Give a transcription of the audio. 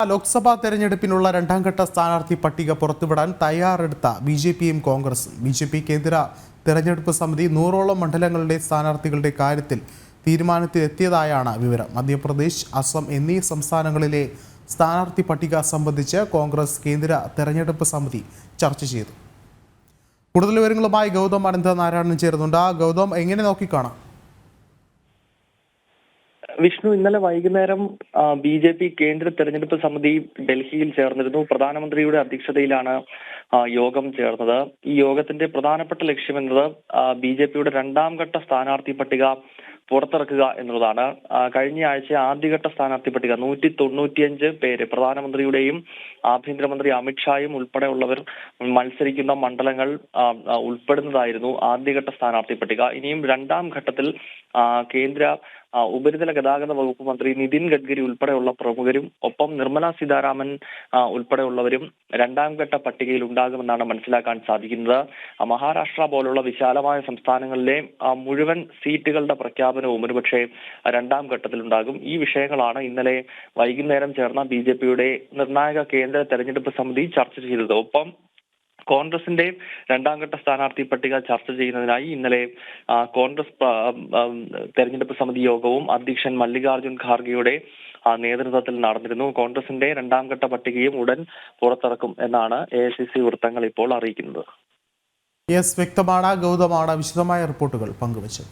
ലോക്സഭാ തെരഞ്ഞെടുപ്പിനുള്ള രണ്ടാം ഘട്ട സ്ഥാനാർത്ഥി പട്ടിക പുറത്തുവിടാൻ തയ്യാറെടുത്ത ബി.ജെ.പിയും കോൺഗ്രസും. ബി.ജെ.പി കേന്ദ്ര തെരഞ്ഞെടുപ്പ് സമിതി 100ഓളം മണ്ഡലങ്ങളുടെ സ്ഥാനാർത്ഥികളുടെ കാര്യത്തിൽ തീരുമാനത്തിലെത്തിയതായാണ് വിവരം. മധ്യപ്രദേശ്, അസം എന്നീ സംസ്ഥാനങ്ങളിലെ സ്ഥാനാർത്ഥി പട്ടിക സംബന്ധിച്ച് കോൺഗ്രസ് കേന്ദ്ര തെരഞ്ഞെടുപ്പ് സമിതി ചർച്ച ചെയ്തു. കൂടുതൽ വിവരങ്ങളുമായി ഗൗതം അനന്തനാരായണൻ ചേരുന്നുണ്ട്. ഗൗതം, എങ്ങനെ നോക്കിക്കാണാം? വിഷ്ണു, ഇന്നലെ വൈകുന്നേരം ബി.ജെ.പി കേന്ദ്ര തെരഞ്ഞെടുപ്പ് സമിതി ഡൽഹിയിൽ ചേർന്നിരുന്നു. പ്രധാനമന്ത്രിയുടെ അധ്യക്ഷതയിലാണ് യോഗം ചേർന്നത്. ഈ യോഗത്തിന്റെ പ്രധാനപ്പെട്ട ലക്ഷ്യമെന്നത് ബി.ജെ.പിയുടെ രണ്ടാം ഘട്ട സ്ഥാനാർത്ഥി പട്ടിക പുറത്തിറക്കുക എന്നുള്ളതാണ്. കഴിഞ്ഞ ആഴ്ച ആദ്യഘട്ട സ്ഥാനാർത്ഥി പട്ടിക 195 പേര്, പ്രധാനമന്ത്രിയുടെയും ആഭ്യന്തരമന്ത്രി അമിത്ഷായും ഉൾപ്പെടെയുള്ളവർ മത്സരിക്കുന്ന മണ്ഡലങ്ങൾ ഉൾപ്പെടുന്നതായിരുന്നു ആദ്യഘട്ട സ്ഥാനാർത്ഥി പട്ടിക. ഇനിയും രണ്ടാം ഘട്ടത്തിൽ കേന്ദ്ര ഉപരിതല ഗതാഗത വകുപ്പ് മന്ത്രി നിതിൻ ഗഡ്കരി ഉൾപ്പെടെയുള്ള പ്രമുഖരും ഒപ്പം നിർമ്മല സീതാരാമൻ ഉൾപ്പെടെയുള്ളവരും രണ്ടാം ഘട്ട പട്ടികയിൽ ഉണ്ടാകുമെന്നാണ് മനസ്സിലാക്കാൻ സാധിക്കുന്നത്. മഹാരാഷ്ട്ര പോലുള്ള വിശാലമായ സംസ്ഥാനങ്ങളിലെ മുഴുവൻ സീറ്റുകളുടെ പ്രഖ്യാപനവും ഒരുപക്ഷെ രണ്ടാം ഘട്ടത്തിൽ ഉണ്ടാകും. ഈ വിഷയങ്ങളാണ് ഇന്നലെ വൈകുന്നേരം ചേർന്ന ബി.ജെ.പിയുടെ നിർണായക കേന്ദ്ര തെരഞ്ഞെടുപ്പ് സമിതി ചർച്ച ചെയ്തത്. ഒപ്പം കോൺഗ്രസിന്റെ രണ്ടാം ഘട്ട സ്ഥാനാർത്ഥി പട്ടിക ചർച്ച ചെയ്യുന്നതിനായി ഇന്നലെ കോൺഗ്രസ് തെരഞ്ഞെടുപ്പ് സമിതി യോഗവും അധ്യക്ഷൻ മല്ലികാർജുൻ ഖാർഗെയുടെ നേതൃത്വത്തിൽ നടന്നിരുന്നു. കോൺഗ്രസിന്റെ രണ്ടാം ഘട്ട പട്ടികയും ഉടൻ പുറത്തിറക്കും എന്നാണ് എ.ഐ.സി.സി വൃത്തങ്ങൾ ഇപ്പോൾ അറിയിക്കുന്നത്. വ്യക്തമാണ്. ഗൗതമാണ് വിശദമായ റിപ്പോർട്ടുകൾ പങ്കുവച്ചത്.